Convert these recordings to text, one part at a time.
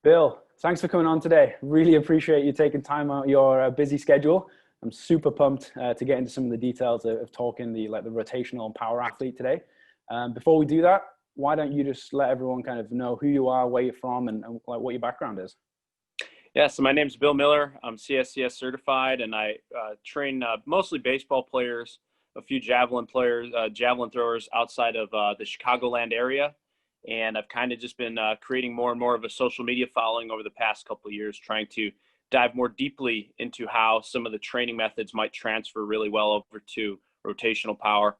Bill, thanks for coming on today. Really appreciate you taking time out of your busy schedule. I'm super pumped to get into some of the details of talking the rotational and power athlete today. Before we do that, why don't you just let everyone kind of know who you are, where you're from, and like what your background is? Yeah, so my name's Bill Miller. I'm CSCS certified, and I train mostly baseball players, a few javelin players, javelin throwers outside of the Chicagoland area. And I've kind of just been creating more and more of a social media following over the past couple of years, trying to dive more deeply into how some of the training methods might transfer really well over to rotational power.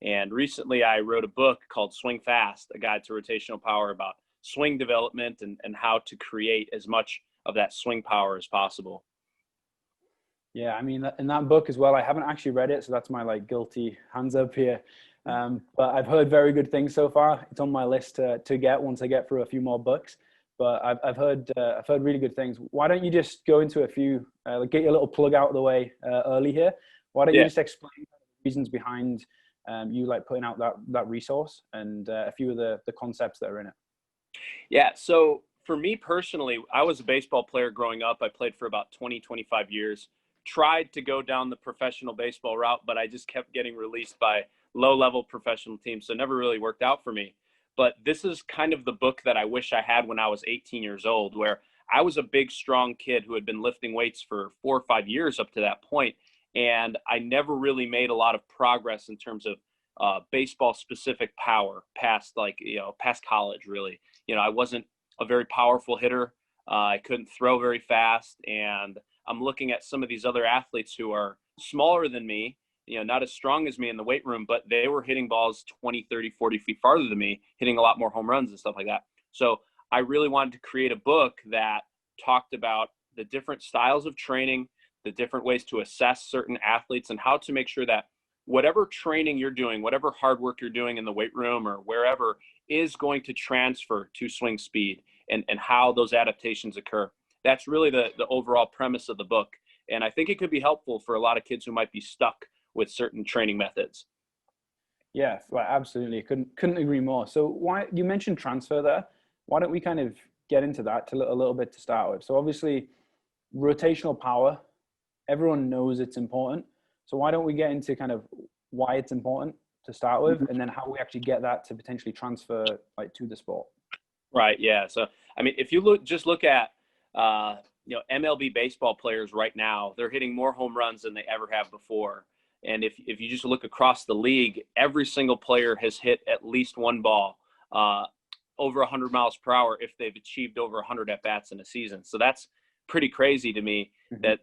And recently I wrote a book called Swing Fast, a guide to rotational power about swing development and how to create as much of that swing power as possible. Yeah, I mean, in that book as well, I haven't actually read it, so that's my like guilty hands up here. But I've heard very good things so far. It's on my list to get once I get through a few more books. But I've heard really good things. Why don't you just go into a few, get your little plug out of the way early here? Why don't you Yeah. just explain the reasons behind you like putting out that resource and a few of the concepts that are in it? Yeah. So for me personally, I was a baseball player growing up. I played for about 20, 25 years, tried to go down the professional baseball route, but I just kept getting released by low level professional teams. So it never really worked out for me. But this is kind of the book that I wish I had when I was 18 years old, where I was a big, strong kid who had been lifting weights for 4 or 5 years up to that point. And I never really made a lot of progress in terms of baseball specific power past past college, really. I wasn't a very powerful hitter. I couldn't throw very fast. And I'm looking at some of these other athletes who are smaller than me, not as strong as me in the weight room, but they were hitting balls 20, 30, 40 feet farther than me, hitting a lot more home runs and stuff like that. So I really wanted to create a book that talked about the different styles of training, the different ways to assess certain athletes, and how to make sure that whatever training you're doing, whatever hard work you're doing in the weight room or wherever is going to transfer to swing speed and how those adaptations occur. That's really the overall premise of the book. And I think it could be helpful for a lot of kids who might be stuck with certain training methods. Yeah, well, absolutely. Couldn't agree more. So why you mentioned transfer there? Why don't we kind of get into that a little bit to start with? So obviously, rotational power, everyone knows it's important. So why don't we get into kind of why it's important to start with, and then how we actually get that to potentially transfer like to the sport? Right. Yeah. So, I mean, if you look at, MLB baseball players right now, they're hitting more home runs than they ever have before. And if you just look across the league, every single player has hit at least one ball over 100 miles per hour if they've achieved over 100 at bats in a season. So that's pretty crazy to me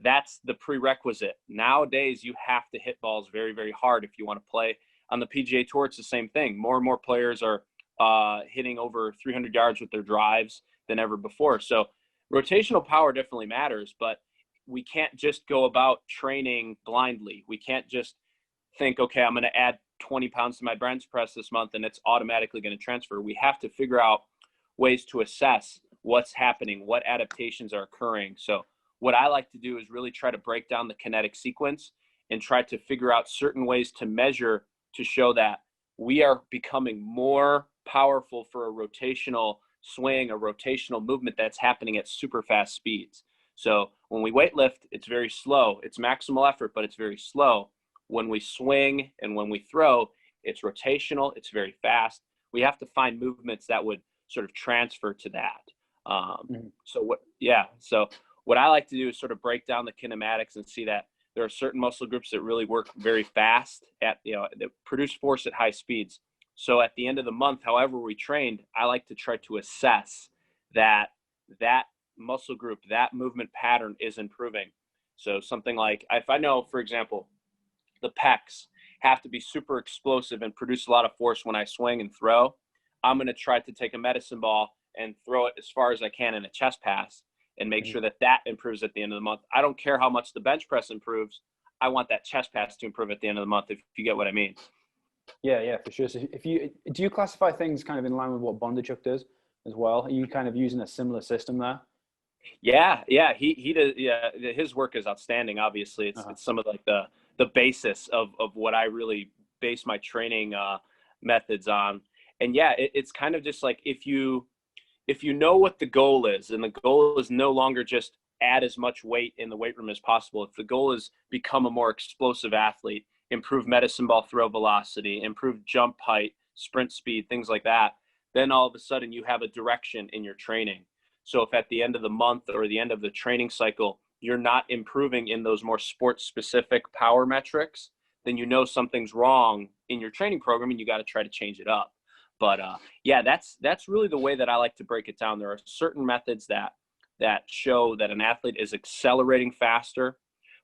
that's the prerequisite. Nowadays, you have to hit balls very, very hard if you want to play on the PGA Tour. It's the same thing. More and more players are hitting over 300 yards with their drives than ever before. So rotational power definitely matters, but we can't just go about training blindly. We can't just think, okay, I'm going to add 20 pounds to my bench press this month and it's automatically going to transfer. We have to figure out ways to assess what's happening, what adaptations are occurring. So what I like to do is really try to break down the kinetic sequence and try to figure out certain ways to measure to show that we are becoming more powerful for a rotational swing, a rotational movement that's happening at super fast speeds. So when we weightlift, it's very slow. It's maximal effort, but it's very slow. When we swing and when we throw, it's rotational. It's very fast. We have to find movements that would sort of transfer to that. So what I like to do is sort of break down the kinematics and see that there are certain muscle groups that really work very fast that produce force at high speeds. So at the end of the month, however we trained, I like to try to assess that muscle group, that movement pattern is improving. So something like, if I know, for example, the pecs have to be super explosive and produce a lot of force when I swing and throw, I'm going to try to take a medicine ball and throw it as far as I can in a chest pass and make sure that improves at the end of the month. I don't care how much the bench press improves. I want that chest pass to improve at the end of the month, if you get what I mean. Yeah, for sure. So do you classify things kind of in line with what Bondarchuk does as well? Are you kind of using a similar system there? Yeah, he does. Yeah, his work is outstanding. Obviously, it's some of like the basis of what I really base my training methods on. And yeah, it's kind of just like if you if you know what the goal is, and the goal is no longer just add as much weight in the weight room as possible, if the goal is become a more explosive athlete, improve medicine ball throw velocity, improve jump height, sprint speed, things like that, then all of a sudden you have a direction in your training. So if at the end of the month or the end of the training cycle, you're not improving in those more sports specific power metrics, then you know something's wrong in your training program and you got to try to change it up. But yeah, that's really the way that I like to break it down. There are certain methods that show that an athlete is accelerating faster.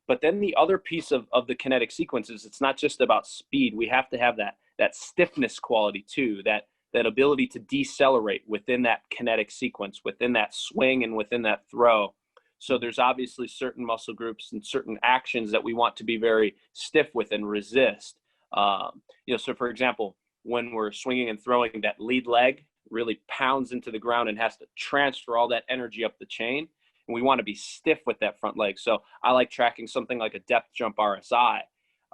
But then the other piece of the kinetic sequence is it's not just about speed. We have to have that stiffness quality too, that ability to decelerate within that kinetic sequence, within that swing and within that throw. So there's obviously certain muscle groups and certain actions that we want to be very stiff with and resist. So for example, when we're swinging and throwing, that lead leg really pounds into the ground and has to transfer all that energy up the chain. And we want to be stiff with that front leg. So I like tracking something like a depth jump RSI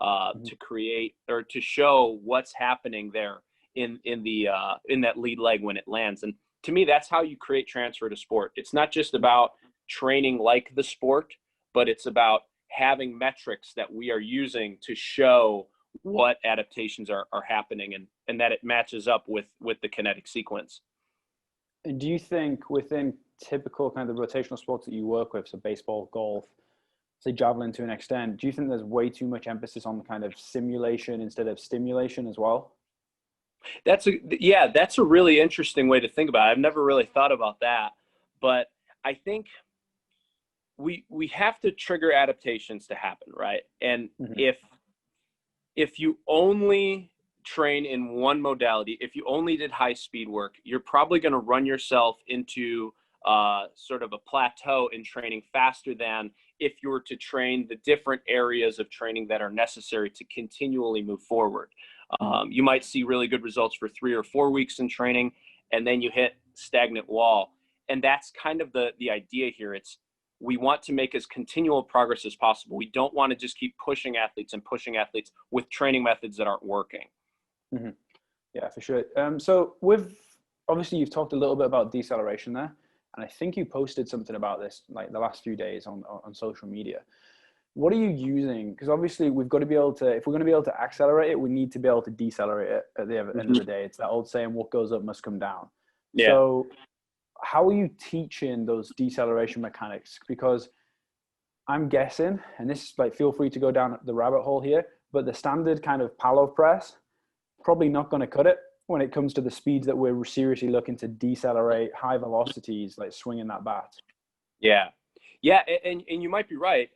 to create or to show what's happening there in that lead leg when it lands. And to me, that's how you create transfer to sport. It's not just about training like the sport, but it's about having metrics that we are using to show what adaptations are happening and that it matches up with the kinetic sequence. And do you think within typical kind of the rotational sports that you work with, so baseball, golf, say javelin to an extent, do you think there's way too much emphasis on kind of simulation instead of stimulation as well? That's a really interesting way to think about it. I've never really thought about that, but I think we have to trigger adaptations to happen, right? And if you only train in one modality, if you only did high speed work, you're probably going to run yourself into sort of a plateau in training faster than if you were to train the different areas of training that are necessary to continually move forward. You might see really good results for 3 or 4 weeks in training, and then you hit stagnant wall. And that's kind of the idea here. We want to make as continual progress as possible. We don't want to just keep pushing athletes with training methods that aren't working. Yeah, for sure. So obviously you've talked a little bit about deceleration there, and I think you posted something about this like the last few days on social media. What are you using? Because obviously we've got to be able to, if we're going to be able to accelerate it, we need to be able to decelerate it at the end of the day. It's that old saying, what goes up must come down. Yeah. So how are you teaching those deceleration mechanics? Because I'm guessing, and this is like, feel free to go down the rabbit hole here, but the standard kind of Palov press, probably not going to cut it when it comes to the speeds that we're seriously looking to decelerate high velocities, like swinging that bat. Yeah. And you might be right.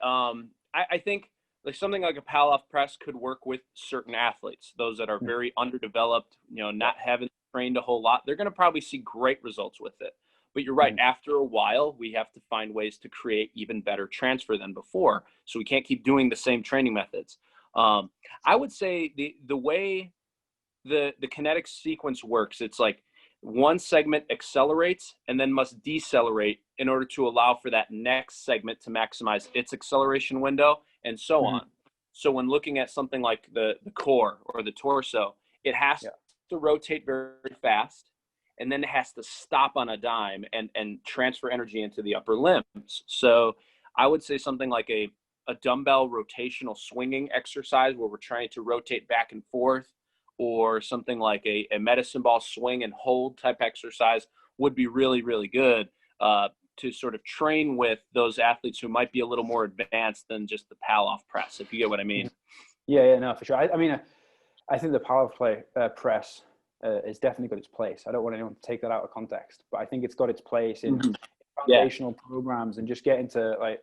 I think like something like a Palov press could work with certain athletes, those that are very underdeveloped, not having trained a whole lot. They're going to probably see great results with it. But you're right. After a while, we have to find ways to create even better transfer than before. So we can't keep doing the same training methods. I would say the way the kinetic sequence works, it's like one segment accelerates and then must decelerate in order to allow for that next segment to maximize its acceleration window, and so on. So when looking at something like the core or the torso, it has to rotate very fast, and then it has to stop on a dime and transfer energy into the upper limbs. So I would say something like a dumbbell rotational swinging exercise where we're trying to rotate back and forth, or something like a medicine ball swing and hold type exercise would be really, really good to sort of train with those athletes who might be a little more advanced than just the Palov press, if you get what I mean. Yeah, no, for sure. I mean, I think the Palov press has definitely got its place. I don't want anyone to take that out of context, but I think it's got its place in foundational programs and just getting to like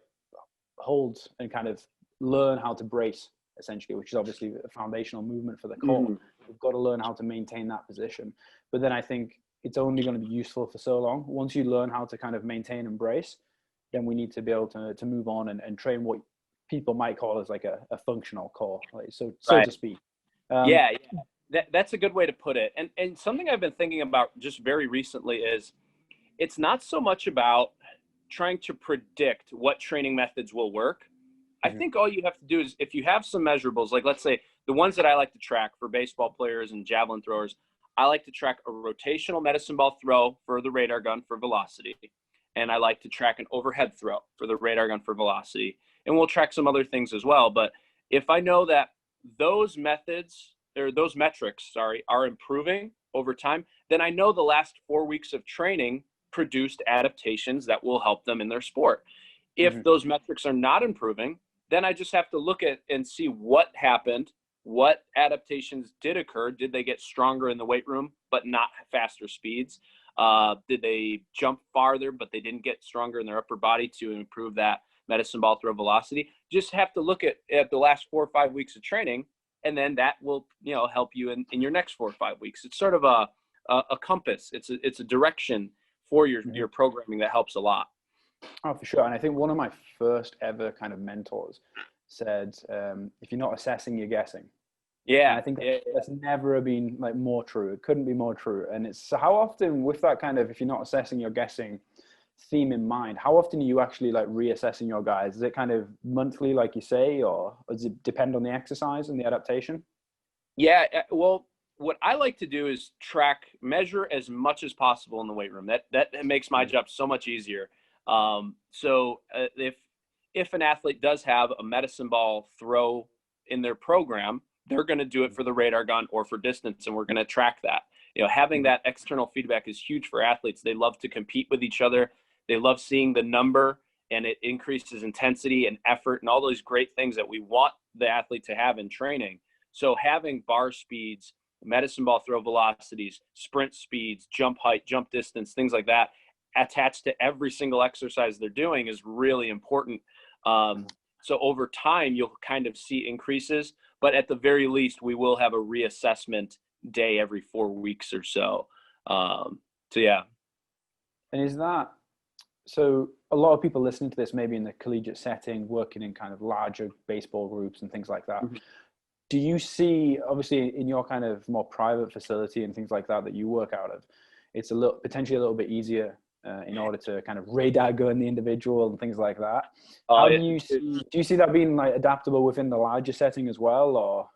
hold and kind of learn how to brace, essentially, which is obviously a foundational movement for the core. We've got to learn how to maintain that position. But then I think it's only going to be useful for so long. Once you learn how to kind of maintain and brace, then we need to be able to move on and train what people might call as like a functional core, like, so to speak. That's a good way to put it. And something I've been thinking about just very recently is it's not so much about trying to predict what training methods will work. I think all you have to do is, if you have some measurables, like let's say the ones that I like to track for baseball players and javelin throwers, I like to track a rotational medicine ball throw for the radar gun for velocity. And I like to track an overhead throw for the radar gun for velocity. And we'll track some other things as well. But if I know that those methods or those metrics, are improving over time, then I know the last 4 weeks of training produced adaptations that will help them in their sport. If those metrics are not improving, then I just have to look at and see what happened, what adaptations did occur. Did they get stronger in the weight room, but not faster speeds? Did they jump farther, but they didn't get stronger in their upper body to improve that medicine ball throw velocity? Just have to look at the last 4 or 5 weeks of training, and then that will, help you in your next 4 or 5 weeks. It's sort of a compass. It's a direction for your programming that helps a lot. Oh, for sure. And I think one of my first ever kind of mentors said, if you're not assessing, you're guessing. Yeah. And I think that's never been like more true. It couldn't be more true. And it's so how often with that kind of, if you're not assessing, you're guessing theme in mind, how often are you actually like reassessing your guys? Is it kind of monthly, like you say, or does it depend on the exercise and the adaptation? Yeah. Well, what I like to do is measure as much as possible in the weight room. That makes my job so much easier. So if an athlete does have a medicine ball throw in their program, they're going to do it for the radar gun or for distance, and we're going to track that. Having that external feedback is huge for athletes. They love to compete with each other. They love seeing the number, and it increases intensity and effort and all those great things that we want the athlete to have in training. So having bar speeds, medicine ball throw velocities, sprint speeds, jump height, jump distance, things like that, attached to every single exercise they're doing is really important. So over time, you'll kind of see increases, but at the very least, we will have a reassessment day every 4 weeks or so. Yeah. And is that, so a lot of people listening to this, maybe in the collegiate setting, working in kind of larger baseball groups and things like that. Do you see, obviously in your kind of more private facility and things like that you work out of, it's potentially a little bit easier in order to kind of radar gun the individual and things like that. How do you see that being like adaptable within the larger setting as well, or?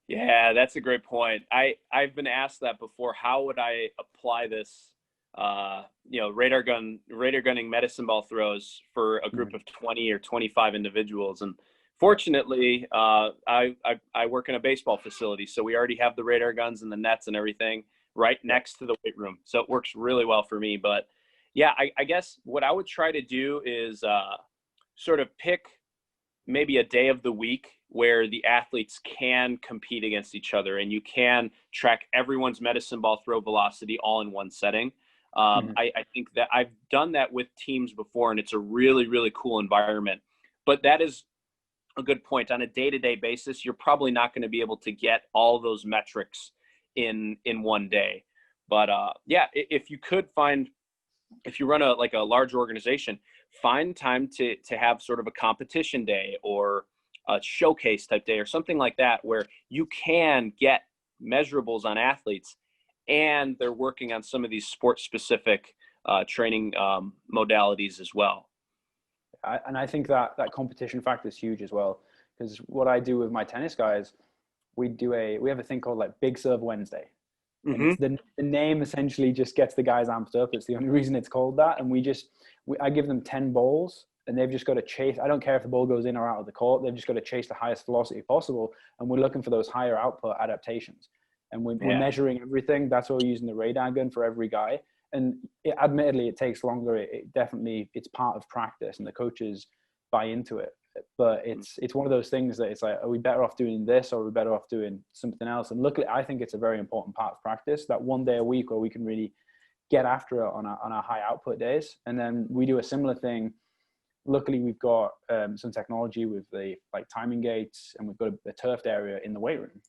Yeah, that's a great point. I've been asked that before. How would I apply this, radar gunning medicine ball throws for a group of 20 or 25 individuals? And fortunately, I work in a baseball facility, so we already have the radar guns and the nets and everything right next to the weight room. So it works really well for me. But yeah, I guess what I would try to do is sort of pick maybe a day of the week where the athletes can compete against each other and you can track everyone's medicine ball throw velocity all in one setting. I think that I've done that with teams before, and it's a really, really cool environment. But that is a good point. On a day-to-day basis, you're probably not going to be able to get all those metrics in one day. But if you run a large organization, find time to have sort of a competition day or a showcase type day or something like that, where you can get measurables on athletes and they're working on some of these sport specific training modalities as well. And I think that competition factor is huge as well, because what I do with my tennis guys, we have a thing called like Big Serve Wednesday. And it's the name essentially just gets the guys amped up. It's the only reason it's called that. And I give them 10 balls and they've just got to chase. I don't care if the ball goes in or out of the court. They've just got to chase the highest velocity possible. And we're looking for those higher output adaptations. And we're measuring everything. That's why we're using the radar gun for every guy. And admittedly, it takes longer. It's part of practice and the coaches buy into it. But it's one of those things that it's like, are we better off doing this or are we better off doing something else? And luckily, I think it's a very important part of practice, that one day a week where we can really get after it on our high output days. And then we do a similar thing. Luckily, we've got some technology with the timing gates, and we've got a turfed area in the weight room.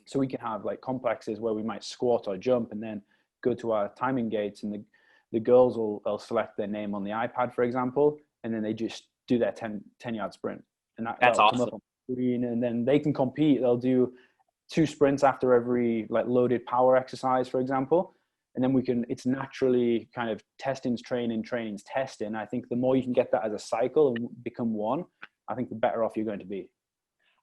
So we can have like complexes where we might squat or jump and then go to our timing gates, and the girls will select their name on the iPad, for example, and then they just do their 10-yard sprint. And that's awesome. Come up on the screen, and then they can compete. They'll do 2 sprints after every loaded power exercise, for example. And then it's naturally kind of testings, trainings, testing. I think the more you can get that as a cycle and become one, I think the better off you're going to be.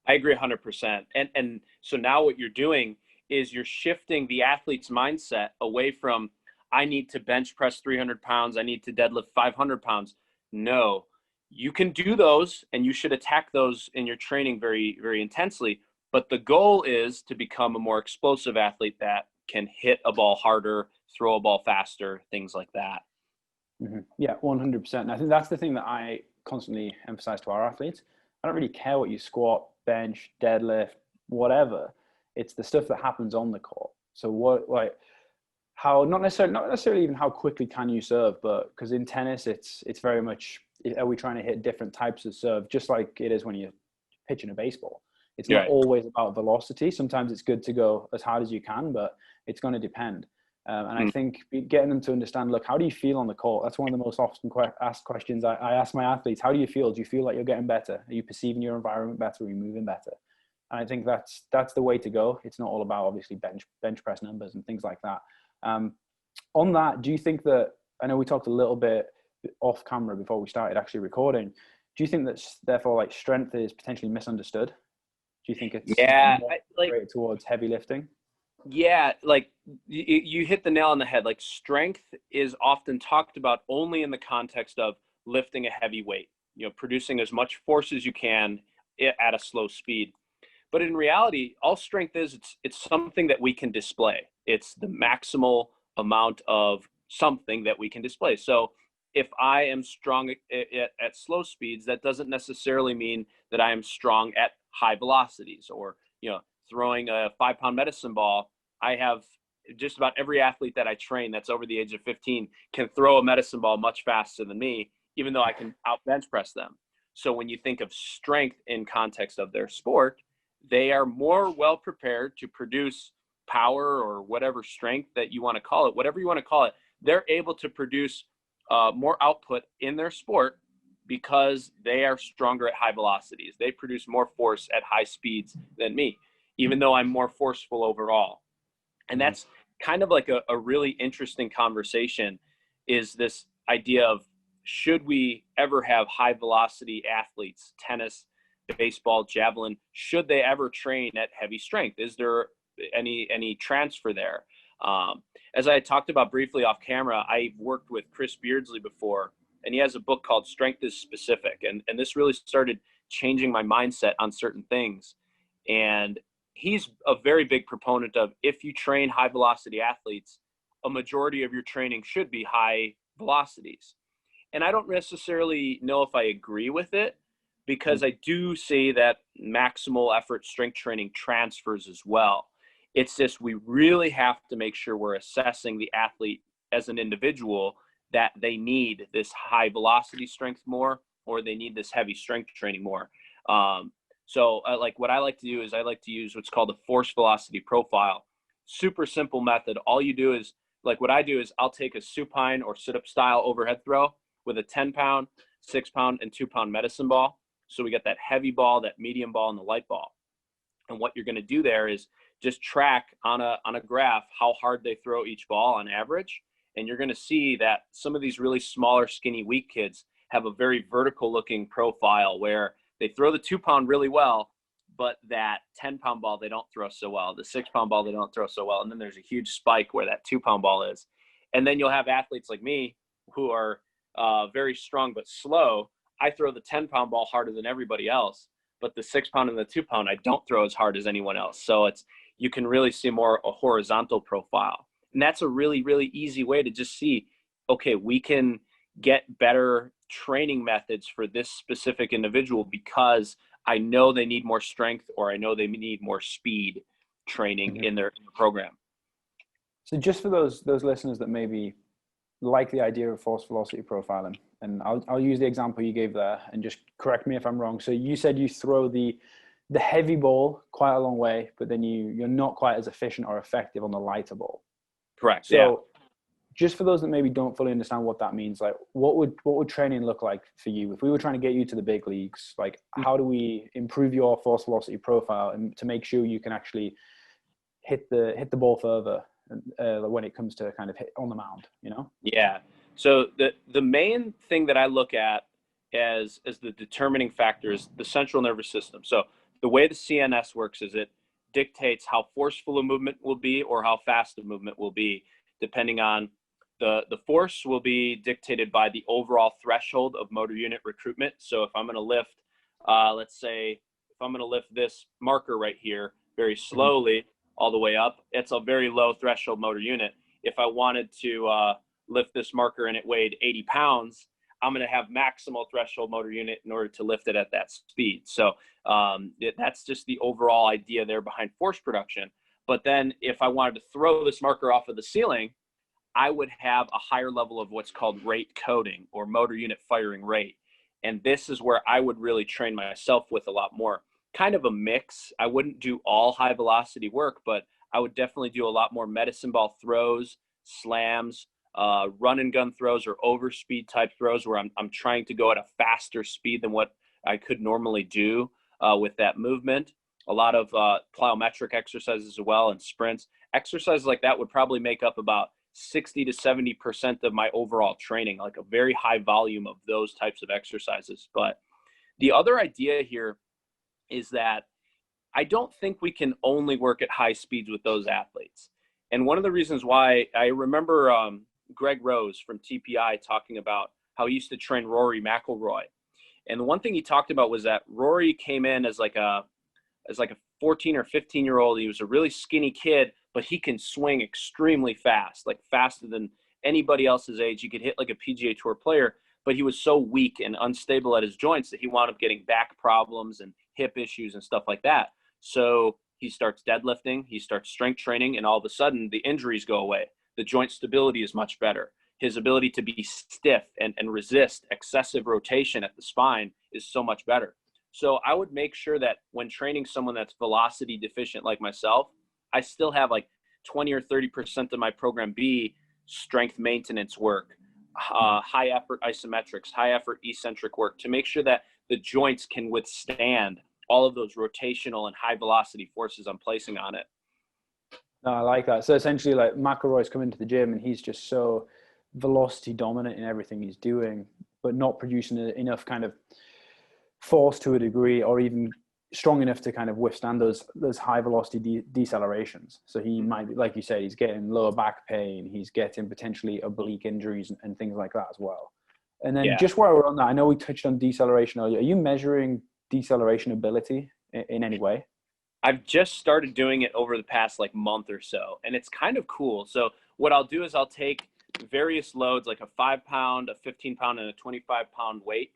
I agree 100%. And so now what you're doing is you're shifting the athlete's mindset away from, I need to bench press 300 pounds, I need to deadlift 500 pounds. No, you can do those and you should attack those in your training very, very intensely. But the goal is to become a more explosive athlete that can hit a ball harder, throw a ball faster, things like that. Mm-hmm. Yeah, 100%. And I think that's the thing that I constantly emphasize to our athletes. I don't really care what you squat, bench, deadlift, whatever. It's the stuff that happens on the court. So what, like, how not necessarily even how quickly can you serve, but because in tennis it's very much, are we trying to hit different types of serve, just like it is when you're pitching a baseball. It's not always about velocity. Sometimes it's good to go as hard as you can, but it's going to depend. And I think getting them to understand, look, how do you feel on the court? That's one of the most often asked questions I ask my athletes. How do you feel? Do you feel like you're getting better? Are you perceiving your environment better? Are you moving better? And I think that's the way to go. It's not all about obviously bench press numbers and things like that. On that, do you think that, I know we talked a little bit off camera before we started actually recording. Do you think that therefore like strength is potentially misunderstood? Do you think it's more towards heavy lifting? Yeah, like you hit the nail on the head. Like strength is often talked about only in the context of lifting a heavy weight, producing as much force as you can at a slow speed. But in reality, all strength is, it's something that we can display. It's the maximal amount of something that we can display. So if I am strong at slow speeds, that doesn't necessarily mean that I am strong at high velocities, or, throwing a 5-pound medicine ball. I have just about every athlete that I train that's over the age of 15 can throw a medicine ball much faster than me, even though I can out bench press them. So when you think of strength in context of their sport, they are more well prepared to produce power, or whatever strength that you want to call it, whatever you want to call it. They're able to produce more output in their sport because they are stronger at high velocities. They produce more force at high speeds than me, even though I'm more forceful overall. And that's kind of like a really interesting conversation, is this idea of, should we ever have high velocity athletes, tennis, baseball, javelin, should they ever train at heavy strength? Is there any transfer there? As I talked about briefly off camera, I've worked with Chris Beardsley before, and he has a book called Strength is Specific. And this really started changing my mindset on certain things. And he's a very big proponent of, if you train high velocity athletes, a majority of your training should be high velocities. And I don't necessarily know if I agree with it, because I do see that maximal effort strength training transfers as well. It's just, we really have to make sure we're assessing the athlete as an individual, that they need this high velocity strength more, or they need this heavy strength training more. So what I like to do is I like to use what's called a force velocity profile. Super simple method. All you do is, what I do is, I'll take a supine or sit-up style overhead throw with a 10-pound, 6-pound, and 2-pound medicine ball. So we got that heavy ball, that medium ball, and the light ball. And what you're going to do there is just track on a graph how hard they throw each ball on average. And you're going to see that some of these really smaller, skinny, weak kids have a very vertical looking profile, where they throw the 2-pound really well, but that 10-pound ball they don't throw so well. The 6-pound ball they don't throw so well. And then there's a huge spike where that 2-pound ball is. And then you'll have athletes like me who are very strong but slow. I throw the 10-pound ball harder than everybody else, but the 6-pound and the 2-pound I don't throw as hard as anyone else. So you can really see more a horizontal profile. And that's a really, really easy way to just see, okay, we can get better training methods for this specific individual because I know they need more strength, or I know they need more speed training in their program. So just for those listeners that maybe like the idea of force velocity profiling, and I'll use the example you gave there, and just correct me if I'm wrong. So you said you throw the heavy ball quite a long way, but then you're not quite as efficient or effective on the lighter ball. Correct. So just for those that maybe don't fully understand what that means, like what would training look like for you if we were trying to get you to the big leagues? Like, how do we improve your force velocity profile and to make sure you can actually hit the ball further when it comes to kind of hit on the mound, Yeah. So the main thing that I look at as the determining factor is the central nervous system. So the way the CNS works is it dictates how forceful a movement will be or how fast a movement will be, depending on the force will be dictated by the overall threshold of motor unit recruitment. So if I'm going to lift, let's say, if I'm going to lift this marker right here very slowly all the way up, it's a very low threshold motor unit. If I wanted to lift this marker and it weighed 80 pounds, I'm going to have maximal threshold motor unit in order to lift it at that speed. So that's just the overall idea there behind force production. But then if I wanted to throw this marker off of the ceiling, I would have a higher level of what's called rate coding, or motor unit firing rate. And this is where I would really train myself with a lot more. Kind of a mix. I wouldn't do all high velocity work, but I would definitely do a lot more medicine ball throws, slams, run and gun throws, or overspeed type throws where I'm trying to go at a faster speed than what I could normally do with that movement. A lot of plyometric exercises as well, and sprints. Exercises like that would probably make up about 60 to 70% of my overall training, like a very high volume of those types of exercises. But the other idea here is that I don't think we can only work at high speeds with those athletes. And one of the reasons why, I remember Greg Rose from TPI talking about how he used to train Rory McIlroy. And the one thing he talked about was that Rory came in as like a 14 or 15-year-old. He was a really skinny kid, but he can swing extremely fast, like faster than anybody else's age. He could hit like a PGA Tour player, but he was so weak and unstable at his joints that he wound up getting back problems and hip issues and stuff like that. So he starts deadlifting, he starts strength training, and all of a sudden the injuries go away. The joint stability is much better. His ability to be stiff and resist excessive rotation at the spine is so much better. So I would make sure that when training someone that's velocity deficient like myself, I still have like 20 or 30% of my program be strength maintenance work, high effort isometrics, high effort eccentric work, to make sure that the joints can withstand all of those rotational and high velocity forces I'm placing on it. No, I like that. So essentially, like, McIlroy's come into the gym and he's just so velocity dominant in everything he's doing, but not producing enough kind of force to a degree, or even strong enough to kind of withstand those high velocity decelerations. So he might be, like you said, he's getting lower back pain, he's getting potentially oblique injuries and things like that as well. And then just while we're on that, I know we touched on deceleration earlier. Are you measuring deceleration ability in any way? I've just started doing it over the past like month or so, and it's kind of cool. So what I'll do is I'll take various loads, like a 5-pound, a 15-pound, and a 25-pound weight,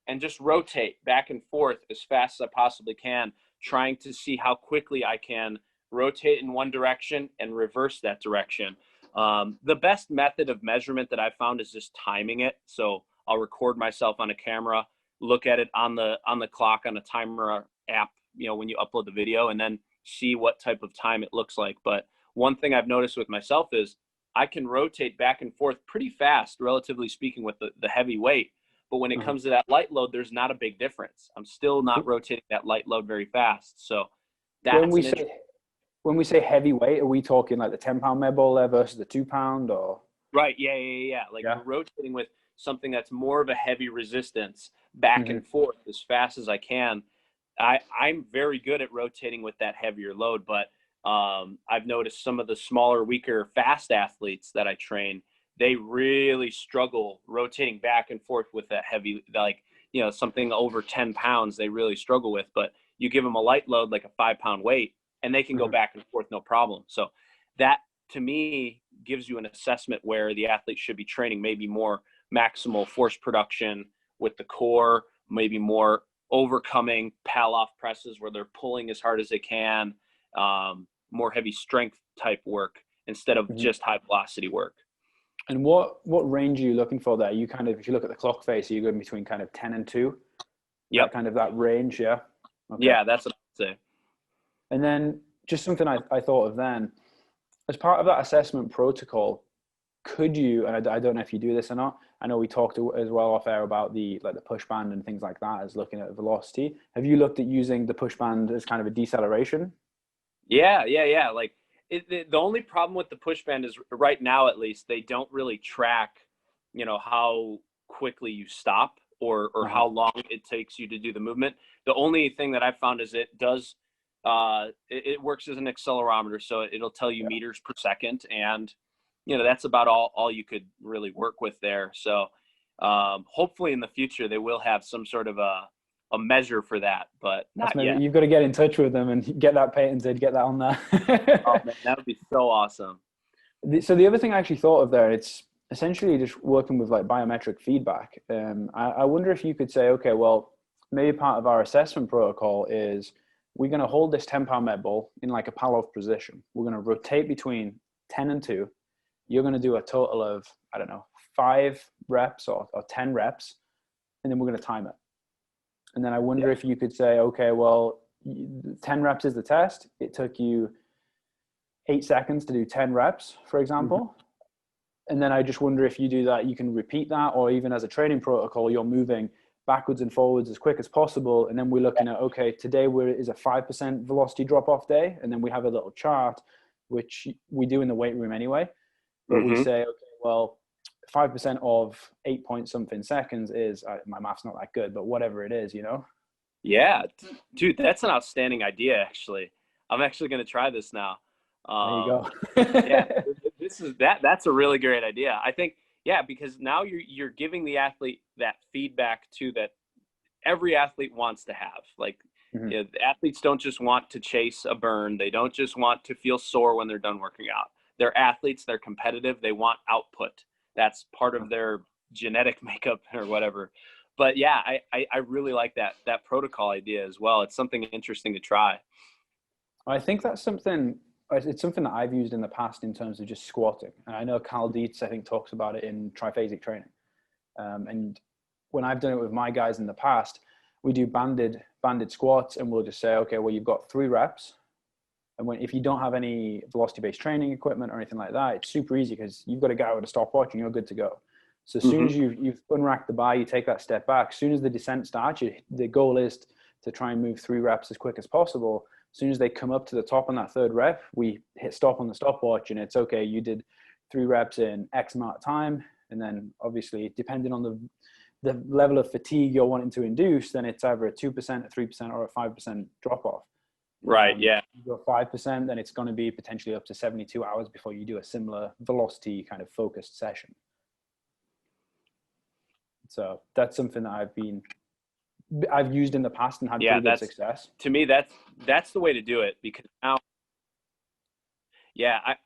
and just rotate back and forth as fast as I possibly can, trying to see how quickly I can rotate in one direction and reverse that direction. The best method of measurement that I found is just timing it. So I'll record myself on a camera, look at it on the clock on a timer app, when you upload the video, and then see what type of time it looks like. But one thing I've noticed with myself is I can rotate back and forth pretty fast, relatively speaking, with the heavy weight. But when it comes to that light load, there's not a big difference. I'm still not rotating that light load very fast. So that's when we say heavy weight, are we talking like the 10-pound med ball there versus the 2-pound, or? Right. Yeah. Like rotating with something that's more of a heavy resistance back and forth as fast as I can. I'm very good at rotating with that heavier load, but I've noticed some of the smaller, weaker, fast athletes that I train, they really struggle rotating back and forth with that heavy, like, something over 10 pounds, they really struggle with. But you give them a light load, like a 5-pound weight, and they can go back and forth, no problem. So that, to me, gives you an assessment where the athlete should be training maybe more maximal force production with the core, maybe more overcoming pal-off presses where they're pulling as hard as they can, more heavy strength type work instead of just high velocity work. And what range are you looking for there? You kind of, if you look at the clock face, are you going between kind of 10 and 2? Yeah. Kind of that range, yeah? Okay. Yeah, that's what I'd say. And then just something I thought of then, as part of that assessment protocol, could you, and I don't know if you do this or not, I know we talked as well off air about the push band and things like that as looking at velocity. Have you looked at using the push band as kind of a deceleration? Yeah. Like the only problem with the push band is, right now at least, they don't really track, how quickly you stop or how long it takes you to do the movement. The only thing that I've found is it does it works as an accelerometer, so it'll tell you meters per second, and that's about all you could really work with there. So hopefully in the future they will have some sort of a measure for that, but not maybe yet. you've got to get in touch with them and get that patented, get that on there. Oh man, that would be so awesome. So the other thing I actually thought of there, it's essentially just working with like biometric feedback. I wonder if you could say, okay, well, maybe part of our assessment protocol is we're going to hold this 10-pound med ball in like a Palov position. We're going to rotate between 10 and 2. You're going to do a total of, I don't know, 5 reps or 10 reps, and then we're going to time it. And then I wonder if you could say, okay, well, 10 reps is the test. It took you 8 seconds to do 10 reps, for example. And then I just wonder if you do that, you can repeat that, or even as a training protocol, you're moving backwards and forwards as quick as possible. And then we're looking at, okay, today is a 5% velocity drop-off day. And then we have a little chart, which we do in the weight room anyway. But we say, okay, well, 5% of 8 point something seconds is, my math's not that good, but whatever it is, Yeah, dude, that's an outstanding idea. Actually, I'm actually going to try this now. There you go. Yeah, that's a really great idea. I think, because now you're giving the athlete that feedback too that every athlete wants to have. Like, the athletes don't just want to chase a burn. They don't just want to feel sore when they're done working out. They're athletes. They're competitive. They want output. That's part of their genetic makeup or whatever. But yeah, I really like that protocol idea as well. It's something interesting to try. I think it's something that I've used in the past in terms of just squatting. And I know Cal Dietz, I think, talks about it in triphasic training. And when I've done it with my guys in the past, we do banded squats, and we'll just say, okay, well, you've got 3 reps. And if you don't have any velocity-based training equipment or anything like that, it's super easy because you've got a guy with a stopwatch and you're good to go. So as soon as you've unracked the bar, you take that step back. As soon as the descent starts, the goal is to try and move 3 reps as quick as possible. As soon as they come up to the top on that 3rd rep, we hit stop on the stopwatch, and it's okay. You did 3 reps in X amount of time. And then obviously, depending on the level of fatigue you're wanting to induce, then it's either a 2%, a 3%, or a 5% drop off. Right. Yeah. You go 5%, then it's going to be potentially up to 72 hours before you do a similar velocity kind of focused session. So that's something that I've used in the past and had pretty good success. To me, that's the way to do it, because now,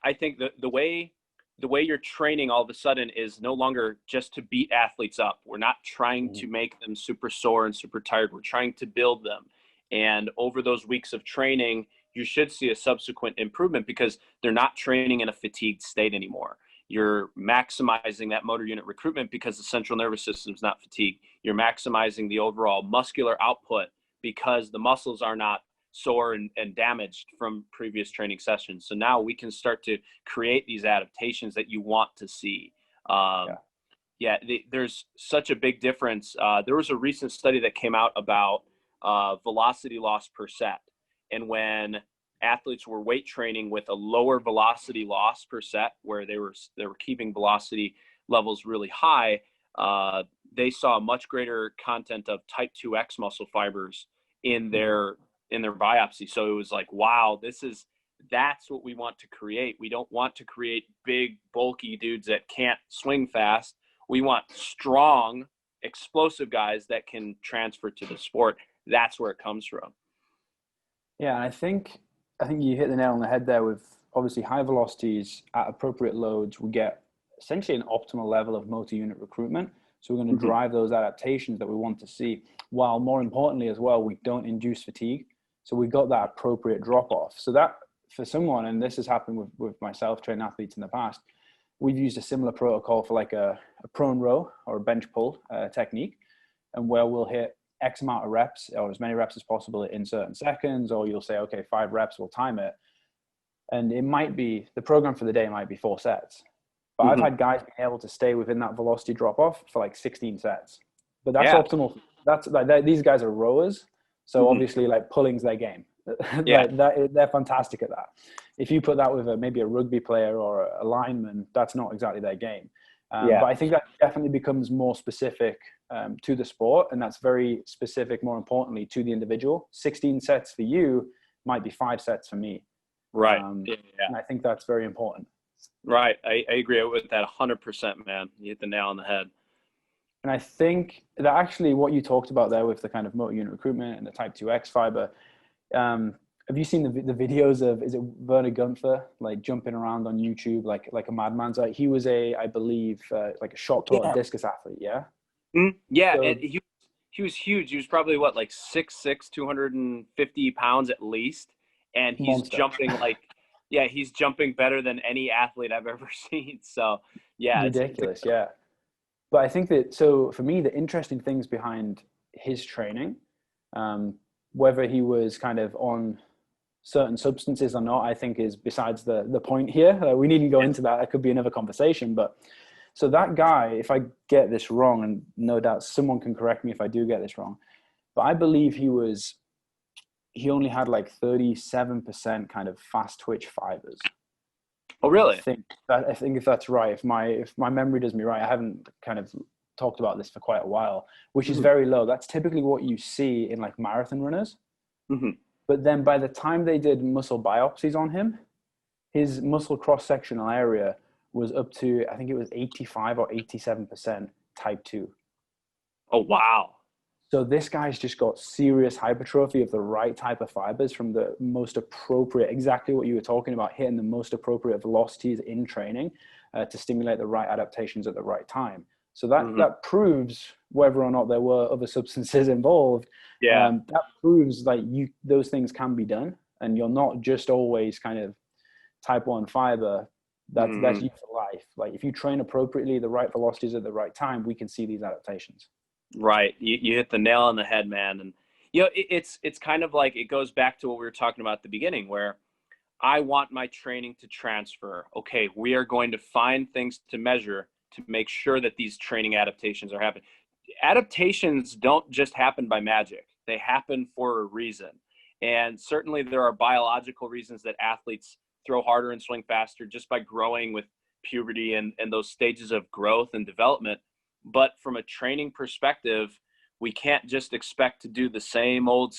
I think the way you're training all of a sudden is no longer just to beat athletes up. We're not trying to make them super sore and super tired. We're trying to build them. And over those weeks of training, you should see a subsequent improvement because they're not training in a fatigued state anymore. You're maximizing that motor unit recruitment because the central nervous system is not fatigued. You're maximizing the overall muscular output because the muscles are not sore and damaged from previous training sessions. So now we can start to create these adaptations that you want to see. There's such a big difference. There was a recent study that came out about velocity loss per set. And when athletes were weight training with a lower velocity loss per set, where they were keeping velocity levels really high, they saw a much greater content of type 2X muscle fibers in their biopsy. So it was like, wow, that's what we want to create. We don't want to create big, bulky dudes that can't swing fast. We want strong, explosive guys that can transfer to the sport. That's where it comes from. Yeah, I think you hit the nail on the head there with obviously high velocities at appropriate loads. We get essentially an optimal level of motor unit recruitment. So we're going to drive those adaptations that we want to see, while more importantly as well, we don't induce fatigue. So we got that appropriate drop off. So that for someone, and this has happened with myself training athletes in the past, we've used a similar protocol for like a prone row or a bench pull technique, and where we'll hit X amount of reps or as many reps as possible in certain seconds, or you'll say, okay, 5 reps, we'll time it. And it might be, the program for the day might be 4 sets. But I've had guys being able to stay within that velocity drop off for like 16 sets. But that's optimal. That's like these guys are rowers. So obviously like pulling's their game. They're fantastic at that. If you put that with maybe a rugby player or a lineman, that's not exactly their game. But I think that definitely becomes more specific to the sport, and that's very specific, more importantly, to the individual. 16 sets for you might be 5 sets for me. Right. And I think that's very important. Right. I agree with that 100%, man. You hit the nail on the head. And I think that actually what you talked about there with the kind of motor unit recruitment and the type 2X fiber, have you seen the videos of, is it Werner Gunther, like jumping around on YouTube like a madman? So he was I believe, like a shot put or discus athlete, yeah? Mm-hmm. Yeah, so, and he was huge. He was probably what, like 6'6", 250 pounds at least, and he's monster. jumping like, yeah, he's jumping better than any athlete I've ever seen. So yeah, ridiculous, yeah. But I think that, so for me, the interesting things behind his training, whether he was kind of on certain substances or not, I think is besides the point here. We needn't go into that. That could be another conversation. But so that guy, if I get this wrong, and no doubt someone can correct me if I do get this wrong, but I believe he only had like 37% kind of fast twitch fibers. Oh, really? I think if that's right, if my memory does me right, I haven't kind of talked about this for quite a while, which is very low. That's typically what you see in like marathon runners. Mm-hmm. But then by the time they did muscle biopsies on him, his muscle cross-sectional area was up to, I think it was 85 or 87% type 2. Oh, wow. So this guy's just got serious hypertrophy of the right type of fibers from the most appropriate, exactly what you were talking about, hitting the most appropriate velocities in training to stimulate the right adaptations at the right time. So that proves whether or not there were other substances involved. Yeah. That proves like those things can be done, and you're not just always kind of type 1 fiber. That's you for life. Like if you train appropriately, the right velocities at the right time, we can see these adaptations. Right. You hit the nail on the head, man. And, you know, it's kind of like, it goes back to what we were talking about at the beginning, where I want my training to transfer. Okay, we are going to find things to measure to make sure that these training adaptations are happening. Adaptations don't just happen by magic. They happen for a reason. And certainly there are biological reasons that athletes throw harder and swing faster just by growing with puberty and those stages of growth and development. But from a training perspective, we can't just expect to do the same old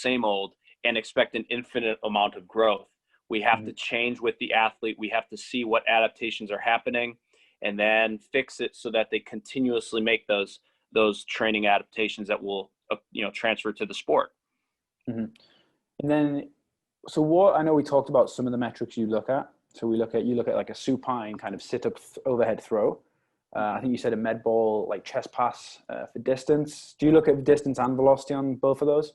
and expect an infinite amount of growth. We have to change with the athlete. We have to see what adaptations are happening and then fix it so that they continuously make those training adaptations that will, transfer to the sport. Mm-hmm. And then, so what, I know we talked about some of the metrics you look at. So you look at like a supine kind of sit-up overhead throw. I think you said a med ball, like chest pass for distance. Do you look at distance and velocity on both of those?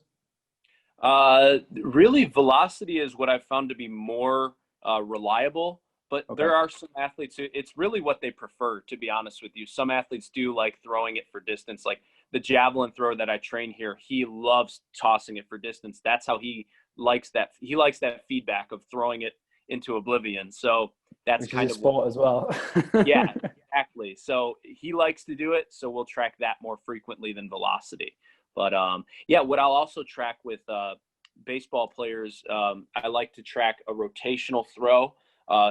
Really, velocity is what I've found to be more reliable. But there are some athletes who it's really what they prefer, to be honest with you. Some athletes do like throwing it for distance. Like the javelin thrower that I train here, he loves tossing it for distance. That's how he likes that. He likes that feedback of throwing it into oblivion. So that's Which kind is of sport as well. Yeah, exactly. So he likes to do it. So we'll track that more frequently than velocity. But what I'll also track with baseball players, I like to track a rotational throw,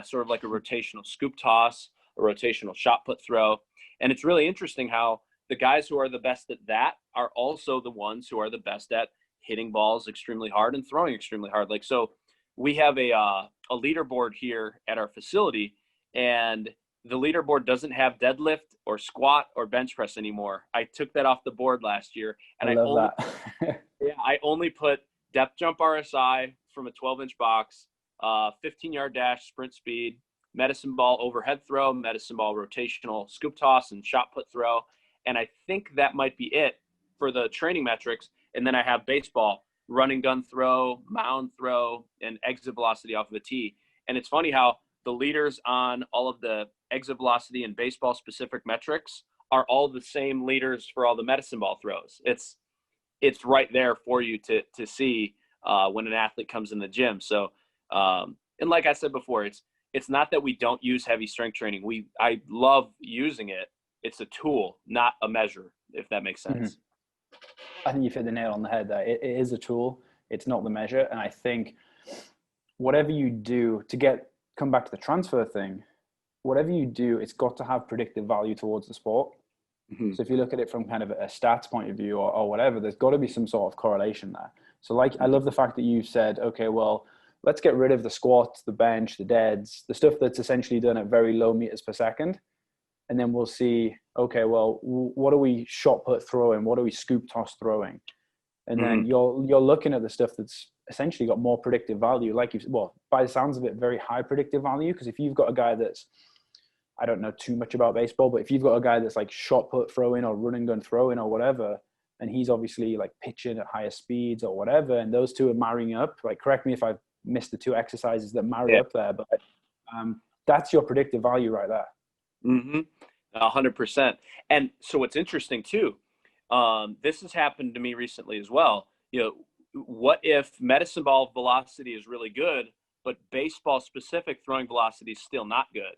sort of like a rotational scoop toss, a rotational shot put throw. And it's really interesting how the guys who are the best at that are also the ones who are the best at hitting balls extremely hard and throwing extremely hard. Like, so we have a leaderboard here at our facility, and the leaderboard doesn't have deadlift or squat or bench press anymore. I took that off the board last year, and I only put depth jump RSI from a 12-inch box, 15-yard dash sprint speed, medicine ball overhead throw, medicine ball rotational scoop toss, and shot put throw. And I think that might be it for the training metrics. And then I have baseball, running gun throw, mound throw, and exit velocity off of a tee. And it's funny how the leaders on all of the exit velocity and baseball specific metrics are all the same leaders for all the medicine ball throws. It's right there for you to see when an athlete comes in the gym. So, and like I said before, it's not that we don't use heavy strength training. I love using it. It's a tool, not a measure, if that makes sense. I think you've hit the nail on the head there. It is a tool. It's not the measure. And I think whatever you do come back to the transfer thing, whatever you do, it's got to have predictive value towards the sport. Mm-hmm. So if you look at it from kind of a stats point of view or whatever, there's got to be some sort of correlation there. So I love the fact that you said, okay, well, let's get rid of the squats, the bench, the deads, the stuff that's essentially done at very low meters per second. And then we'll see, okay, well, what are we shot put throwing? What are we scoop toss throwing? And then you're looking at the stuff that's essentially got more predictive value. Like well, by the sounds of it, very high predictive value. Because if you've got a guy that's, I don't know too much about baseball, but if you've got a guy that's like shot put throwing or run and gun throwing or whatever, and he's obviously like pitching at higher speeds or whatever, and those two are marrying up, like, correct me if I've missed the two exercises that marry up there, but that's your predictive value right there. 100%. And so what's interesting too, this has happened to me recently as well. What if medicine ball velocity is really good, but baseball specific throwing velocity is still not good?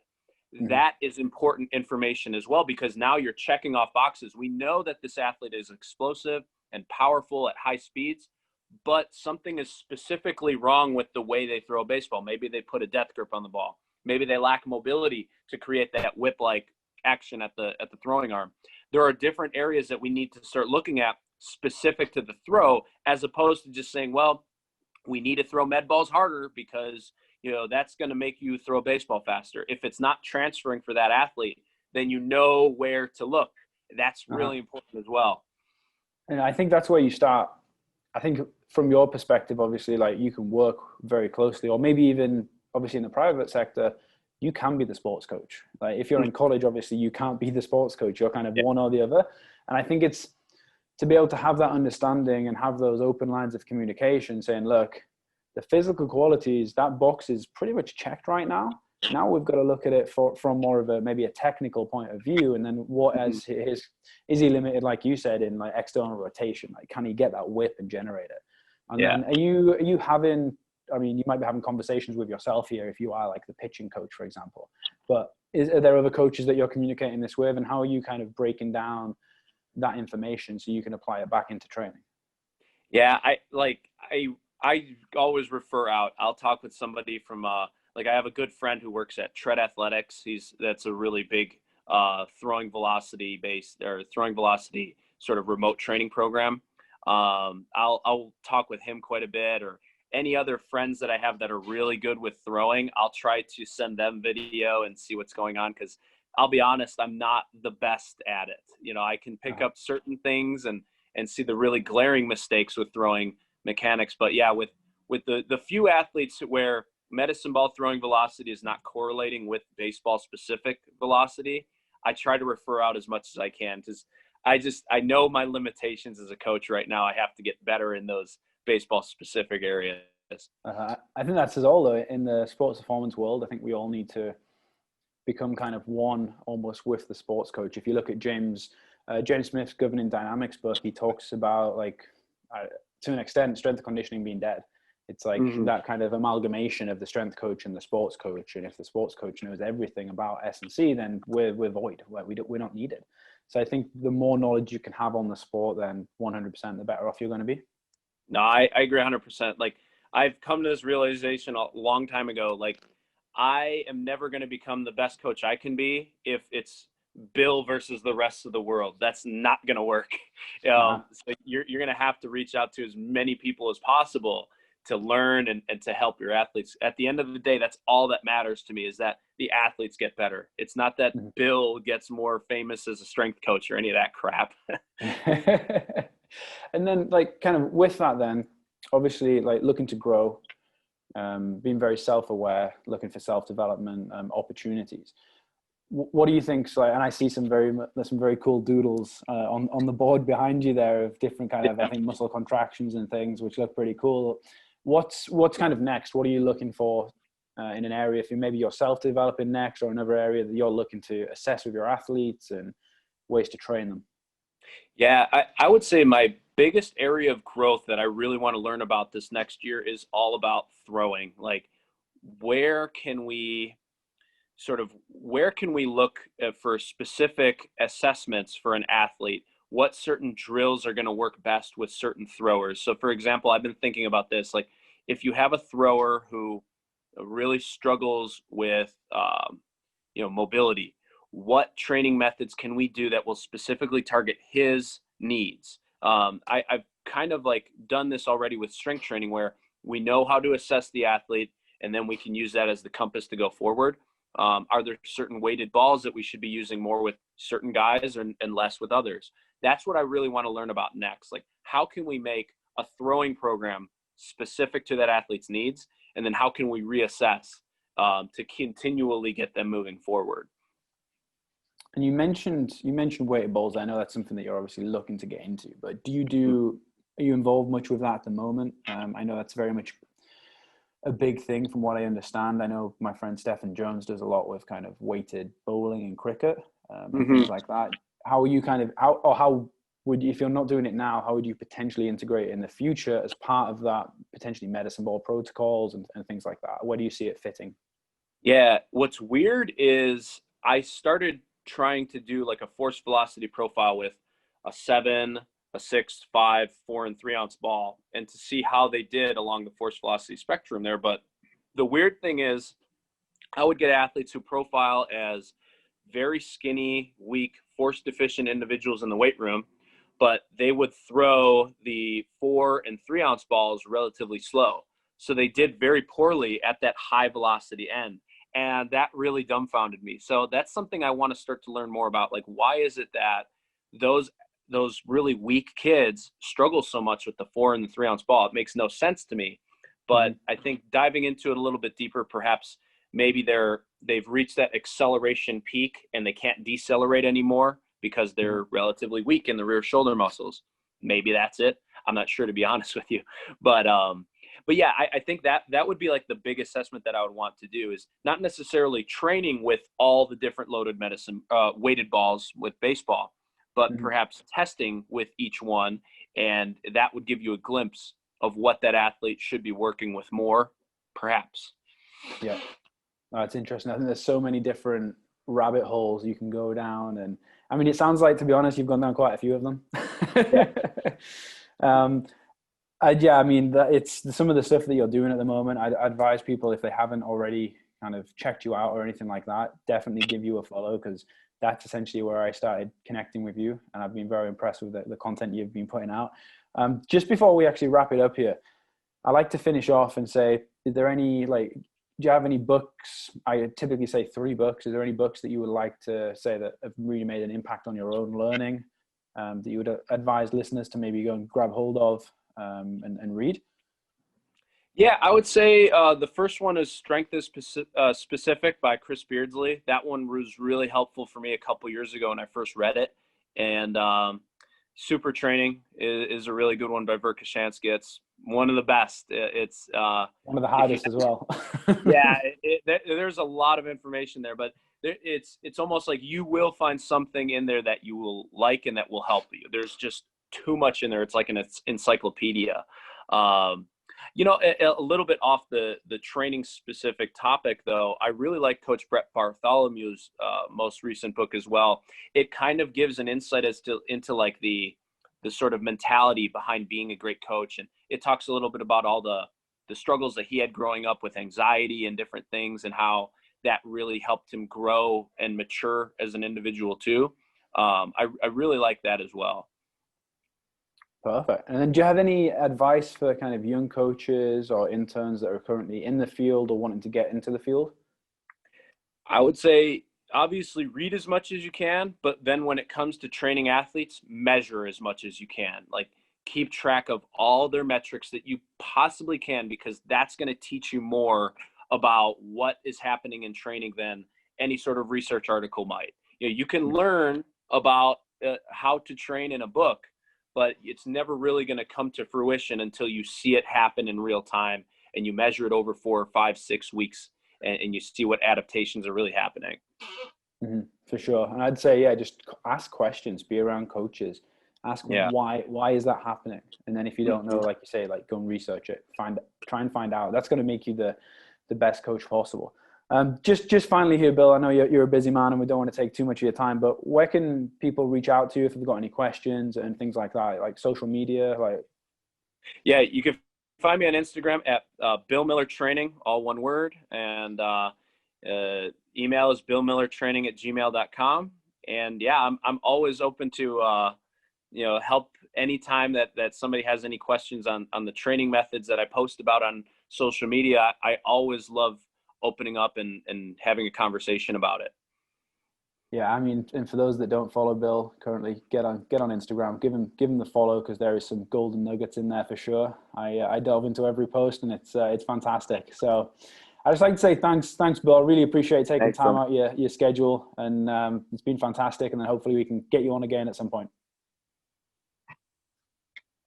That is important information as well, because now you're checking off boxes. We know that this athlete is explosive and powerful at high speeds, but something is specifically wrong with the way they throw a baseball. Maybe they put a death grip on the ball. Maybe they lack mobility to create that whip-like action at the throwing arm. There are different areas that we need to start looking at specific to the throw, as opposed to just saying, well, we need to throw med balls harder because that's going to make you throw a baseball faster. If it's not transferring for that athlete, then you know where to look. That's really important as well. And I think that's where you start. I think from your perspective, obviously, like, you can work very closely, or maybe even obviously in the private sector, you can be the sports coach. Like, if you're in college, obviously you can't be the sports coach. You're kind of one or the other. And I think it's to be able to have that understanding and have those open lines of communication saying, look, the physical qualities, that box is pretty much checked right now. Now we've got to look at it from more of maybe a technical point of view. And then what is he limited, like you said, in like external rotation? Like, can he get that whip and generate it? And then are you having, I mean, you might be having conversations with yourself here if you are like the pitching coach, for example, but are there other coaches that you're communicating this with, and how are you kind of breaking down that information so you can apply it back into training? Yeah, I always refer out. I'll talk with somebody from I have a good friend who works at Tread Athletics. That's a really big throwing velocity sort of remote training program. I'll talk with him quite a bit, or any other friends that I have that are really good with throwing. I'll try to send them video and see what's going on, because I'll be honest, I'm not the best at it. I can pick up certain things and see the really glaring mistakes with throwing mechanics. But yeah, with the few athletes where medicine ball throwing velocity is not correlating with baseball specific velocity, I try to refer out as much as I can, because I know my limitations as a coach right now. I have to get better in those baseball specific areas. I think that's us all, though, in the sports performance world. I think we all need to become kind of one almost with the sports coach. If you look at James Smith's Governing Dynamics book, he talks about, like, to an extent, strength and conditioning being dead. It's like that kind of amalgamation of the strength coach and the sports coach. And if the sports coach knows everything about S&C, then we're void. We're not needed. So I think the more knowledge you can have on the sport, then 100% the better off you're going to be. No, I agree 100%. Like, I've come to this realization a long time ago. Like, I am never going to become the best coach I can be if it's Bill versus the rest of the world. That's not going to work. So you're going to have to reach out to as many people as possible to learn and to help your athletes. At the end of the day, that's all that matters to me, is that the athletes get better. It's not that Bill gets more famous as a strength coach or any of that crap. And then, like, kind of with that, then obviously, like, looking to grow, being very self-aware, looking for self-development opportunities. What do you think? So, and I see some very cool doodles on the board behind you there of different kind of, I think, muscle contractions and things, which look pretty cool. What's kind of next? What are you looking for in an area, if you maybe you're self-developing next, or another area that you're looking to assess with your athletes and ways to train them? Yeah, I would say my biggest area of growth that I really want to learn about this next year is all about throwing. Like, where can we look for specific assessments for an athlete? What certain drills are going to work best with certain throwers? So, for example, I've been thinking about this. Like, if you have a thrower who really struggles with, mobility, what training methods can we do that will specifically target his needs? I've kind of like done this already with strength training, where We know how to assess the athlete, and then we can use that as the compass to go forward. Are there certain weighted balls that we should be using more with certain guys and less with others? That's what I really want to learn about next. Like, how can we make a throwing program specific to that athlete's needs? And then how can we reassess to continually get them moving forward? And you mentioned weighted balls. I know that's something that you're obviously looking to get into, but are you involved much with that at the moment? I know that's very much a big thing from what I understand. I know my friend Stephen Jones does a lot with kind of weighted bowling and cricket and things like that. How are you how would you, if you're not doing it now, how would you potentially integrate it in the future as part of that, potentially medicine ball protocols and things like that? Where do you see it fitting? Yeah, what's weird is I started trying to do like a force velocity profile with a 7, a 6, 5, 4, and 3-ounce ball, and to see how they did along the force velocity spectrum there. But the weird thing is, I would get athletes who profile as very skinny, weak, force deficient individuals in the weight room, but they would throw the 4 and 3-ounce balls relatively slow. So they did very poorly at that high velocity end. And that really dumbfounded me. So that's something I want to start to learn more about. Like, why is it that those really weak kids struggle so much with the 4 and the 3-ounce ball? It makes no sense to me. But I think diving into it a little bit deeper, perhaps maybe they've reached that acceleration peak and they can't decelerate anymore because they're relatively weak in the rear shoulder muscles. Maybe that's it. I'm not sure, to be honest with you. But yeah, I think that would be like the big assessment that I would want to do, is not necessarily training with all the different loaded medicine, weighted balls with baseball, but perhaps testing with each one. And that would give you a glimpse of what that athlete should be working with more, perhaps. Yeah. It's interesting. I think there's so many different rabbit holes you can go down. And I mean, it sounds like, to be honest, you've gone down quite a few of them. Yeah, I mean, it's some of the stuff that you're doing at the moment. I advise people, if they haven't already kind of checked you out or anything like that, definitely give you a follow, because that's essentially where I started connecting with you. And I've been very impressed with the content you've been putting out. Just before we actually wrap it up here, I like to finish off and say, is there any, do you have any books? I typically say 3 books. Is there any books that you would like to say that have really made an impact on your own learning, that you would advise listeners to maybe go and grab hold of and read? Yeah, I would say the first one is Strength is Specific by Chris Beardsley. That one was really helpful for me a couple years ago when I first read it. And Super Training is a really good one by Verkhoshansky. It's one of the best. It's one of the hardest as well. Yeah, there's a lot of information there, but it's almost like you will find something in there that you will like and that will help you. There's just too much in there. It's like an encyclopedia. A little bit off the training specific topic, though, I really like Coach Brett Bartholomew's most recent book as well. It kind of gives an insight into like the sort of mentality behind being a great coach. And it talks a little bit about all the struggles that he had growing up with anxiety and different things, and how that really helped him grow and mature as an individual too. I really like that as well. Perfect. And then do you have any advice for kind of young coaches or interns that are currently in the field or wanting to get into the field? I would say, obviously, read as much as you can, but then when it comes to training athletes, measure as much as you can. Like, keep track of all their metrics that you possibly can, because that's going to teach you more about what is happening in training than any sort of research article might. You can learn about how to train in a book, but it's never really going to come to fruition until you see it happen in real time and you measure it over 4, 5, 6 weeks and you see what adaptations are really happening. For sure. And I'd say, yeah, just ask questions, be around coaches, ask why is that happening? And then if you don't know, like you say, like, go and research it, try and find out. That's going to make you the best coach possible. Just finally here, Bill, I know you're a busy man and we don't want to take too much of your time, but where can people reach out to you if they've got any questions and things like that, like social media? Yeah, you can find me on Instagram at Bill Miller Training, all one word, and email is billmillertraining@gmail.com. And yeah, I'm always open to help anytime that somebody has any questions on the training methods that I post about on social media. I always love opening up and having a conversation about it. Yeah, I mean, and for those that don't follow Bill currently, get on Instagram, give him the follow, because there is some golden nuggets in there for sure. I delve into every post, and it's fantastic. So I just like to say thanks, Bill. I really appreciate taking time out your schedule, and it's been fantastic. And then hopefully we can get you on again at some point.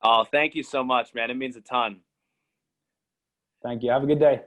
Oh, thank you so much, man. It means a ton. Thank you. Have a good day.